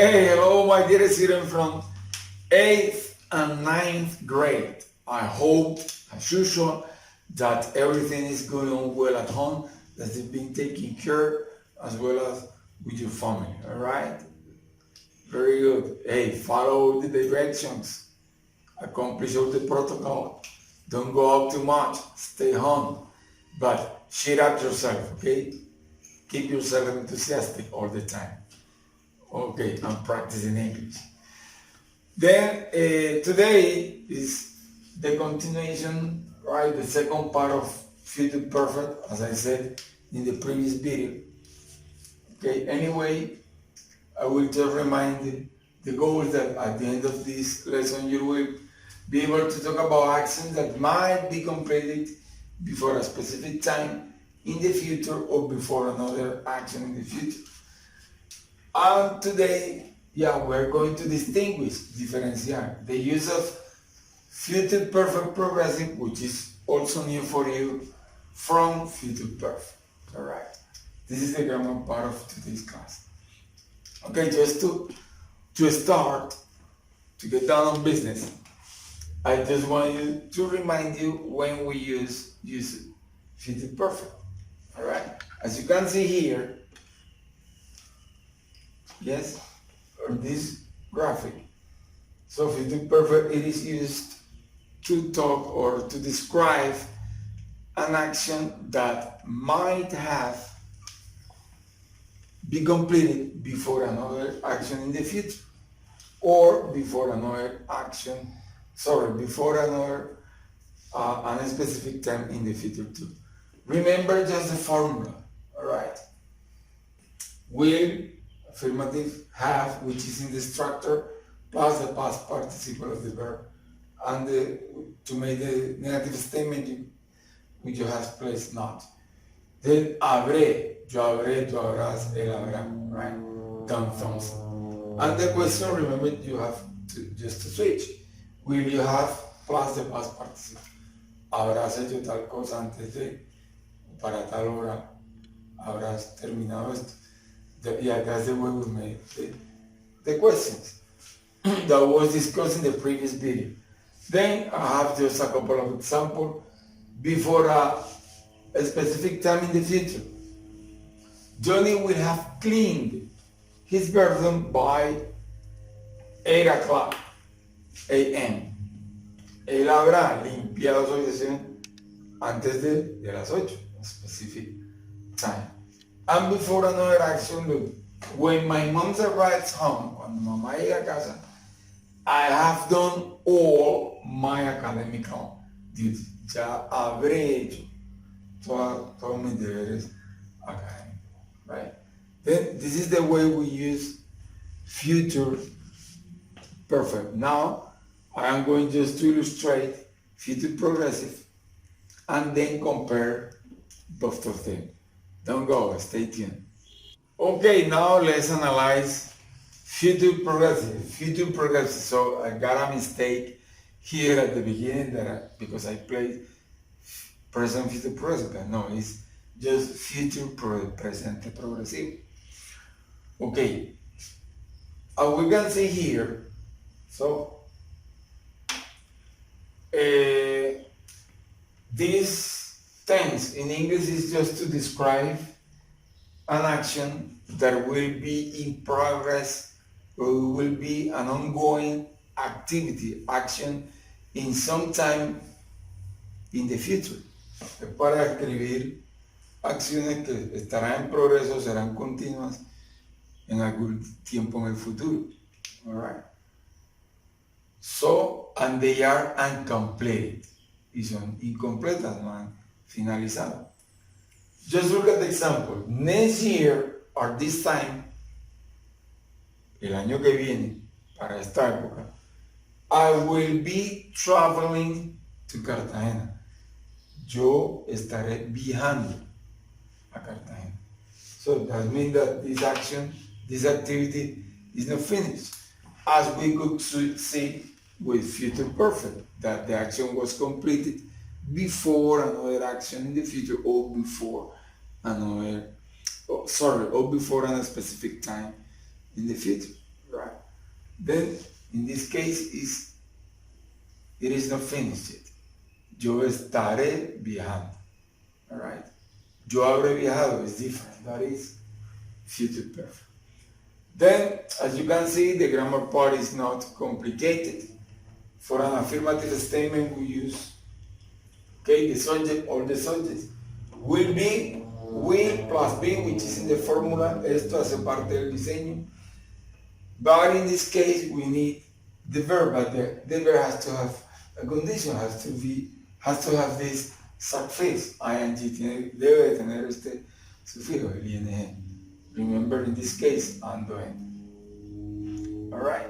Okay, hello, my dear students from 8th and 9th grade. I hope, as usual, that everything is going on well at home, that you've been taking care as well as with your family, all right? Very good. Hey, follow the directions, accomplish all the protocol. Don't go out too much, stay home, but cheer up yourself, okay? Keep yourself enthusiastic all the time. Okay, I'm practicing English. Then today is the continuation, right? The second part of Future Perfect, as I said in the previous video. Okay, anyway, I will just remind you the goal is that at the end of this lesson you will be able to talk about actions that might be completed before a specific time in the future or before another action in the future. And today, we're going to differentiate the use of future perfect progressive, which is also new for you, from future perfect. All right. This is the grammar part of today's class. Okay, just to start, to get down on business, I just want to remind you when we use future perfect. All right. As you can see here, yes, or this graphic. So future perfect, it is used to talk or to describe an action that might have been completed before another action in the future, or before another unspecific time in the future too. Remember just the formula, all right? Will, affirmative, have, which is in the structure, plus the past participle of the verb. And to make the negative statement, you have placed not. Then habré, yo habré, tú habrás, él habrá, right? Done thumbs. And the question, remember, you have to switch. Will you have plus the past participle? Habrás hecho tal cosa antes de, para tal hora, habrás terminado esto. That's the way we made the questions that was discussed in the previous video. Then I have just a couple of examples before a specific time in the future. Johnny will have cleaned his bedroom by 8 o'clock a.m. Él habrá limpiado su habitación antes de las 8, a specific time. And before another action, look, when my mom arrives home, cuando mamá llega a casa, I have done all my academic duties. Ya habré hecho todos mis deberes académicos, right? Then this is the way we use future perfect. Now, I am going just to illustrate future progressive and then compare both of them. Don't go, stay tuned. Okay, now let's analyze future progressive. So I got a mistake here at the beginning because I played present future progressive. No, it's just future present progressive. Okay, we can see here, so this tense in English is just to describe an action that will be in progress or will be an ongoing action in some time in the future. Es para escribir acciones que estarán en progreso, serán continuas en algún tiempo en el futuro. All right. So, and they are uncompleted. Y son incompletas, no han finalizado. Just look at the example. Next year, or this time, el año que viene, para esta época, I will be traveling to Cartagena. Yo estaré viajando a Cartagena. So that means that this activity is not finished. As we could see with future perfect, that the action was completed before another action in the future or before or before a specific time in the future, right? Then, in this case, it is not finished yet. Yo estaré viajando. Alright? Yo habré viajado is different. That is future perfect. Then, as you can see, the grammar part is not complicated. For an affirmative statement, we use, the subject or the subject will be, will plus be, which is in the formula. Esto hace parte del diseño. But in this case, we need the verb, but the verb has to have a condition, has to have this suffix, ing, debe tener este sufijo, el ing. Remember, in this case, ando en. Alright.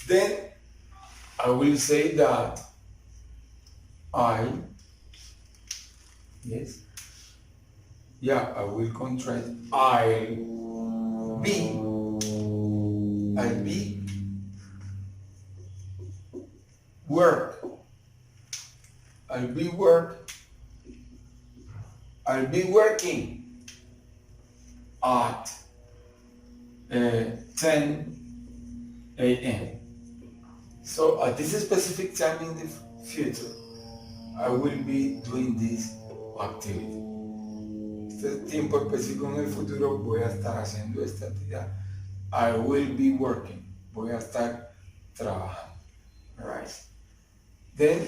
Then, I will say that I will contract, I'll be work. I'll be working at 10 a.m. So at this specific time in the future, I will be doing this activity. Este tiempo específico en el futuro voy a estar haciendo esta actividad. I will be working. Voy a estar trabajando. Alright. Then,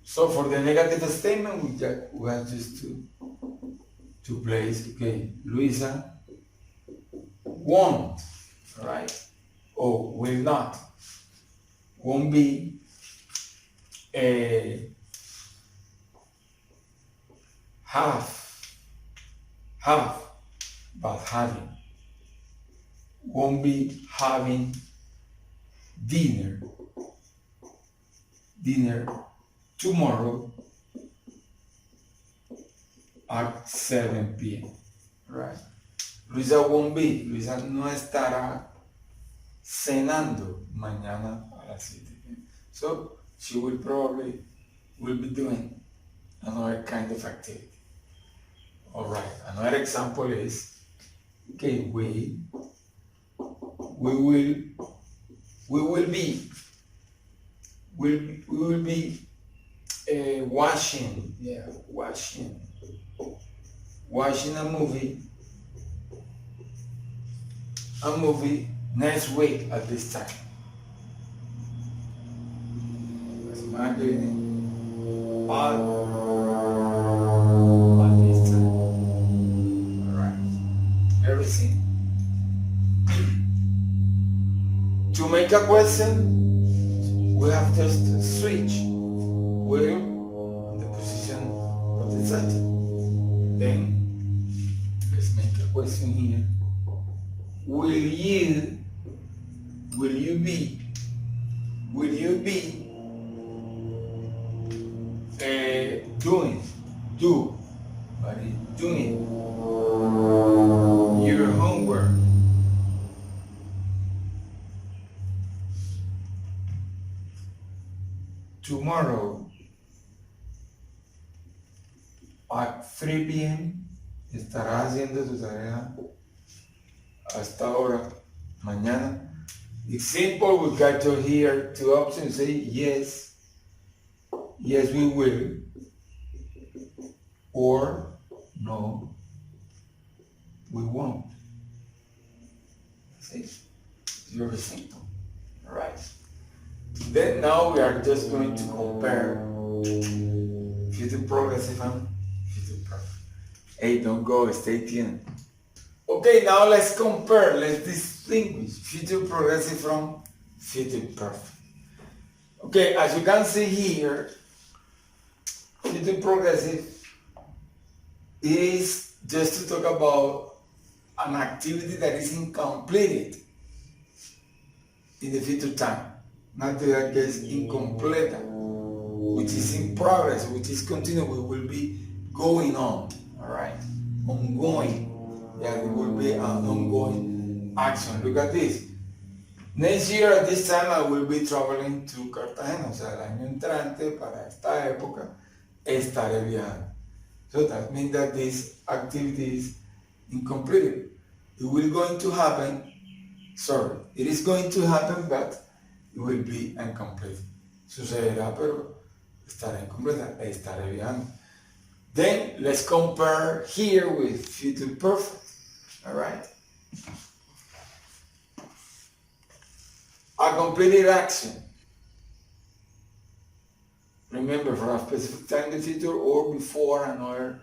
so for the negative statement, we have just to place, Luisa won't, right? Or will not. Won't be have, but having. Won't be having dinner tomorrow at 7 p.m. Right? Luisa won't be. Luisa no estará cenando mañana a las 7 p.m. So she will be doing another kind of activity. All right. Another example is, we will be watching a movie next week at this time. At this time. All right. Everything. To make a question, we have just to switch will on the position of the subject. Then let's make a question here. Will you be doing your homework tomorrow at 3 p.m. estarás haciendo tu tarea a esta hora mañana. It's simple. We got to hear two options. Say yes we will, or no we won't. See, it's very simple. All right. Then now we are just going to compare future progressive and future perfect. Hey, don't go, stay tuned. Okay, now let's compare, let's distinguish future progressive from future perfect. Okay, as you can see here, future progressive is just to talk about an activity that is incompleted in the future time. Not that is incomplete, which is in progress, which is continuing, will be going on, all right? Ongoing. Yeah, there will be an ongoing action. Look at this. Next year at this time I will be traveling to Cartagena. O sea, el año entrante para esta época estaré viajando. So that means that this activity is incomplete. It will going to happen Sorry, it is going to happen, but it will be incomplete. Sucederá, pero estará incompleta, estaré viajando. Then let's compare here with future perfect. All right. A completed action. Remember, for a specific time in the future or before another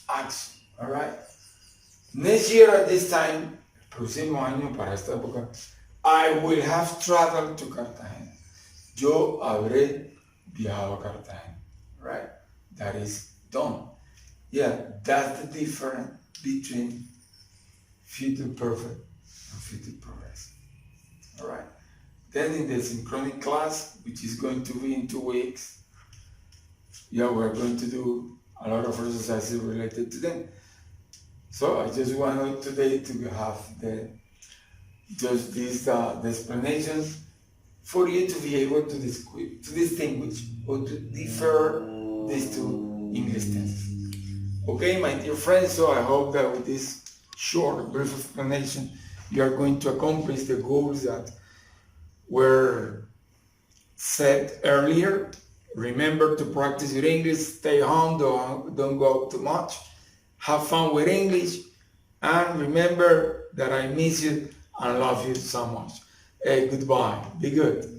action. All right. Next year at this time, el próximo año para esta época, I will have traveled to Cartagena. Yo habré viajado a Cartagena. Right? That is done. Yeah, that's the difference between future perfect and future progressive. All right. Then in the synchronic class, which is going to be in 2 weeks, yeah, we're going to do a lot of exercises related to them. So I just wanted today to have the explanations for you to be able to distinguish or to differ these two English tenses. Okay, my dear friends, so I hope that with this short, brief explanation, you are going to accomplish the goals that were set earlier. Remember to practice your English, stay home, don't go out too much, have fun with English, and remember that I miss you and love you so much. Hey, goodbye, be good.